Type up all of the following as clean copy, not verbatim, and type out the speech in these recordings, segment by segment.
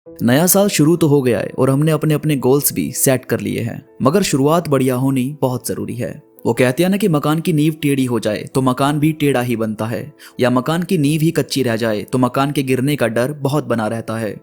नया साल शुरू तो हो गया है और हमने अपने अपने गोल्स भी सेट कर लिए हैं, मगर शुरुआत बढ़िया होनी बहुत जरूरी है। वो कहते हैं ना कि मकान की नींव टेढ़ी हो जाए तो मकान भी टेढ़ा ही बनता है, या मकान की नींव ही कच्ची रह जाए तो मकान के गिरने का डर बहुत बना रहता है।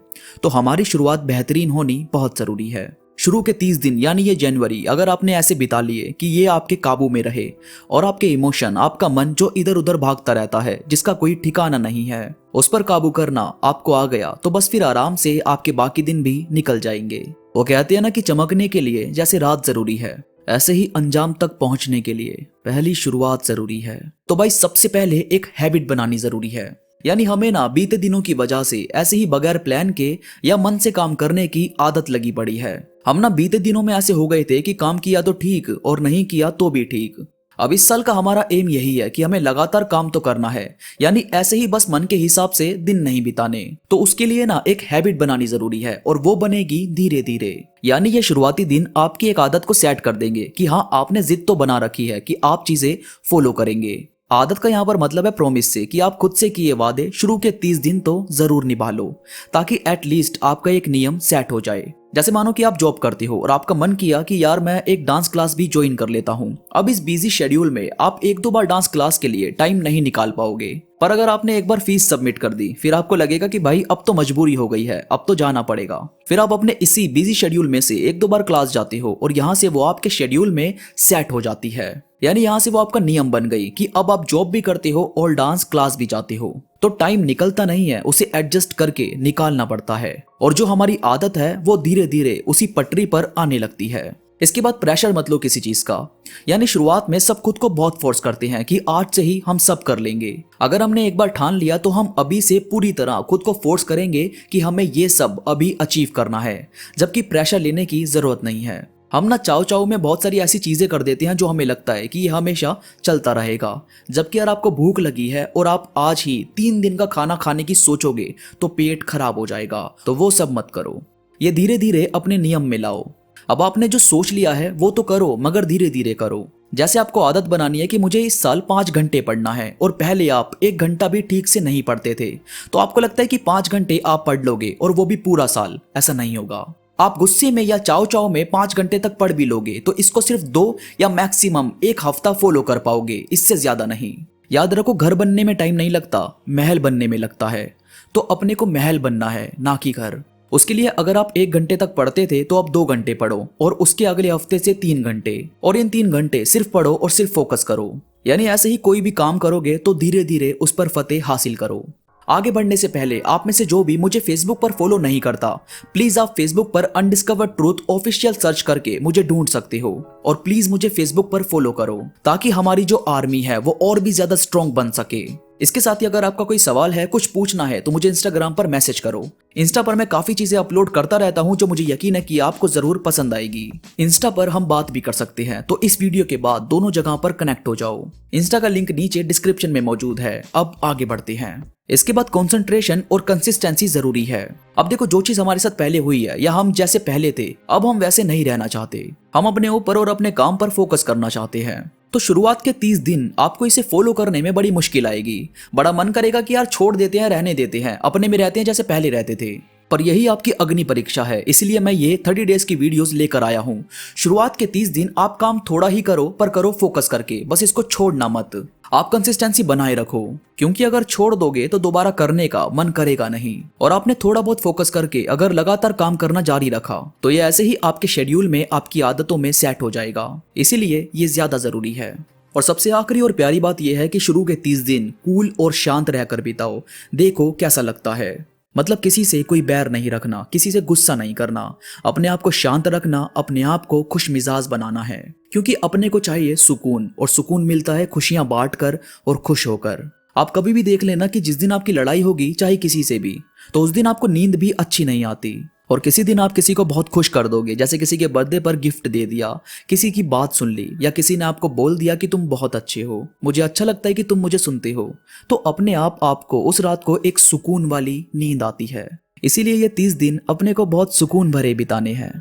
तो हमारी शुरुआत बेहतरीन होनी बहुत जरूरी है। शुरू के 30 दिन यानी ये जनवरी अगर आपने ऐसे बिता लिए कि ये आपके काबू में रहे और आपके इमोशन, आपका मन जो इधर उधर भागता रहता है, जिसका कोई ठिकाना नहीं है, उस पर काबू करना आपको आ गया, तो बस फिर आराम से आपके बाकी दिन भी निकल जाएंगे। वो कहते हैं ना कि चमकने के लिए जैसे रात जरूरी है, ऐसे ही अंजाम तक पहुंचने के लिए पहली शुरुआत जरूरी है। तो भाई सबसे पहले एक हैबिट बनानी जरूरी है। यानी हमें ना बीते दिनों की वजह से ऐसे ही बगैर प्लान के या मन से काम करने की आदत लगी पड़ी है। हम ना बीते दिनों में ऐसे हो गए थे कि काम किया तो ठीक और नहीं किया तो भी ठीक। अब इस साल का हमारा एम यही है कि हमें लगातार काम तो करना है, यानी ऐसे ही बस मन के हिसाब से दिन नहीं बिताने। तो उसके लिए ना एक हैबिट बनानी जरूरी है और वो बनेगी धीरे धीरे। यानी ये शुरुआती दिन आपकी एक आदत को सेट कर देंगे कि हाँ, आपने जिद तो बना रखी है कि आप चीजें फॉलो करेंगे। आदत का यहाँ पर मतलब है प्रॉमिस से, कि आप खुद से किए वादे शुरू के 30 दिन तो जरूर निभा लो, ताकि एटलीस्ट आपका एक नियम सेट हो जाए। जैसे मानो कि आप जॉब करते हो और आपका मन किया कि यार मैं एक डांस क्लास भी ज्वाइन कर लेता हूँ। अब इस बिजी शेड्यूल में आप एक दो बार डांस क्लास के लिए टाइम नहीं निकाल पाओगे, पर अगर आपने एक बार फीस सबमिट कर दी, फिर आपको लगेगा कि भाई अब तो मजबूरी हो गई है, अब तो जाना पड़ेगा। फिर आप अपने इसी बिजी शेड्यूल में से एक दो बार क्लास जाते हो और यहाँ से वो आपके शेड्यूल में सेट हो जाती है। यानी यहाँ से वो आपका नियम बन गई कि अब आप जॉब भी करते हो और डांस क्लास भी जाते हो। तो टाइम निकलता नहीं है, उसे एडजस्ट करके निकालना पड़ता है, और जो हमारी आदत है वो धीरे धीरे उसी पटरी पर आने लगती है। इसके बाद प्रेशर मत लो किसी चीज का। यानी शुरुआत में सब खुद को बहुत फोर्स करते हैं कि आज से ही हम सब कर लेंगे। अगर हमने एक बार ठान लिया तो हम अभी से पूरी तरह खुद को फोर्स करेंगे कि हमें ये सब अभी अचीव करना है, जबकि प्रेशर लेने की जरूरत नहीं है। हम ना चाव चाव में बहुत सारी ऐसी चीजें कर देते हैं जो हमें लगता है कि ये हमेशा चलता रहेगा, जबकि अगर आपको भूख लगी है और आप आज ही 3 दिन का खाना खाने की सोचोगे तो पेट खराब हो जाएगा। तो वो सब मत करो, ये धीरे धीरे अपने नियम में लाओ। अब आपने जो सोच लिया है वो तो करो, मगर धीरे धीरे करो। जैसे आपको आदत बनानी है कि मुझे इस साल 5 घंटे पढ़ना है, और पहले आप 1 घंटा भी ठीक से नहीं पढ़ते थे, तो आपको लगता है कि 5 घंटे आप पढ़ लोगे और वो भी पूरा साल। ऐसा नहीं होगा। आप गुस्से में या चाव चाव में 5 घंटे तक पढ़ भी लोगे तो इसको सिर्फ 2 या मैक्सिमम 1 हफ्ता फॉलो कर पाओगे, इससे ज्यादा नहीं। याद रखो, घर बनने में टाइम नहीं लगता, महल बनने में लगता है। तो अपने को महल बनना है, ना कि घर। उसके लिए अगर आप 1 घंटे तक पढ़ते थे तो अब 2 घंटे पढ़ो, और उसके अगले हफ्ते से 3 घंटे, और इन 3 घंटे सिर्फ पढ़ो और सिर्फ फोकस करो। यानी ऐसे ही कोई भी काम करोगे तो धीरे धीरे उस पर फतेह हासिल करो। आगे बढ़ने से पहले आप में से जो भी मुझे फेसबुक पर फॉलो नहीं करता, प्लीज आप फेसबुक पर अनडिस्कवर्ड ट्रूथ ऑफिशियल सर्च करके मुझे ढूंढ सकते हो, और प्लीज मुझे फेसबुक पर फॉलो करो, ताकि हमारी जो आर्मी है वो और भी ज्यादा स्ट्रॉन्ग बन सके। इसके साथ ही अगर आपका कोई सवाल है, कुछ पूछना है, तो मुझे इंस्टाग्राम पर मैसेज करो। इंस्टा पर मैं काफी चीजें अपलोड करता रहता हूं जो मुझे यकीन है कि आपको जरूर पसंद आएगी। इंस्टा पर हम बात भी कर सकते हैं, तो इस वीडियो के बाद दोनों जगह पर कनेक्ट हो जाओ। इंस्टा का लिंक नीचे डिस्क्रिप्शन में मौजूद है। अब आगे बढ़ते हैं। इसके बाद कंसंट्रेशन और कंसिस्टेंसी जरूरी है। अब देखो, जो चीज हमारे साथ पहले हुई है या हम जैसे पहले थे, अब हम वैसे नहीं रहना चाहते। हम अपने ऊपर और अपने काम पर फोकस करना चाहते हैं। तो शुरुआत के 30 दिन आपको इसे फॉलो करने में बड़ी मुश्किल आएगी। बड़ा मन करेगा कि यार छोड़ देते हैं, रहने देते हैं, अपने में रहते हैं जैसे पहले रहते थे। पर यही आपकी अग्नि परीक्षा है, इसलिए मैं ये 30 डेज की वीडियोस लेकर आया हूँ। शुरुआत के 30 दिन आप काम थोड़ा ही करो, पर करो फोकस करके, बस इसको छोड़ना मत। आप कंसिस्टेंसी बनाए रखो, क्योंकि अगर छोड़ दोगे तो दोबारा करने का मन करेगा नहीं। और आपने थोड़ा बहुत फोकस करके अगर लगातार काम करना जारी रखा तो ये ऐसे ही आपके शेड्यूल में, आपकी आदतों में सेट हो जाएगा। इसीलिए ये ज्यादा जरूरी है। और सबसे आखिरी और प्यारी बात यह है कि शुरू के 30 दिन कूल और शांत रहकर बिताओ। देखो कैसा लगता है। मतलब किसी से कोई बैर नहीं रखना, किसी से गुस्सा नहीं करना, अपने आप को शांत रखना, अपने आप को खुश मिजाज बनाना है। क्योंकि अपने को चाहिए सुकून, और सुकून मिलता है खुशियां बांट कर और खुश होकर। आप कभी भी देख लेना कि जिस दिन आपकी लड़ाई होगी चाहे किसी से भी, तो उस दिन आपको नींद भी अच्छी नहीं आती। और किसी दिन आप किसी को बहुत खुश कर दोगे, जैसे किसी के बर्थडे पर गिफ्ट दे दिया, किसी की बात सुन ली, या किसी ने आपको बोल दिया कि तुम बहुत अच्छे हो, मुझे अच्छा लगता है कि तुम मुझे सुनते हो, तो अपने आप आपको उस रात को एक सुकून वाली नींद आती है। इसीलिए ये 30 दिन अपने को बहुत सुकून भरे बिताने हैं।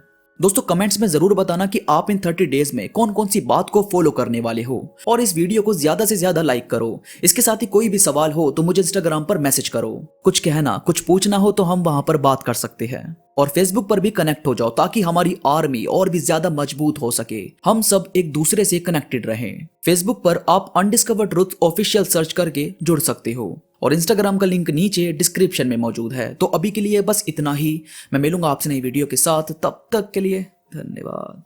दोस्तों कमेंट्स में जरूर बताना कि आप इन 30 डेज में कौन कौन सी बात को फॉलो करने वाले हो, और इस वीडियो को ज्यादा से ज्यादा लाइक करो। इसके साथ ही कोई भी सवाल हो तो मुझे इंस्टाग्राम पर मैसेज करो। कुछ कहना कुछ पूछना हो तो हम वहां पर बात कर सकते हैं, और फेसबुक पर भी कनेक्ट हो जाओ ताकि हमारी आर्मी और भी ज्यादा मजबूत हो सके, हम सब एक दूसरे से कनेक्टेड रहें। फेसबुक पर आप अनडिस्कवर्ड ट्रुथ ऑफिशियल सर्च करके जुड़ सकते हो, और इंस्टाग्राम का लिंक नीचे डिस्क्रिप्शन में मौजूद है। तो अभी के लिए बस इतना ही, मैं मिलूंगा आपसे नई वीडियो के साथ, तब तक के लिए धन्यवाद।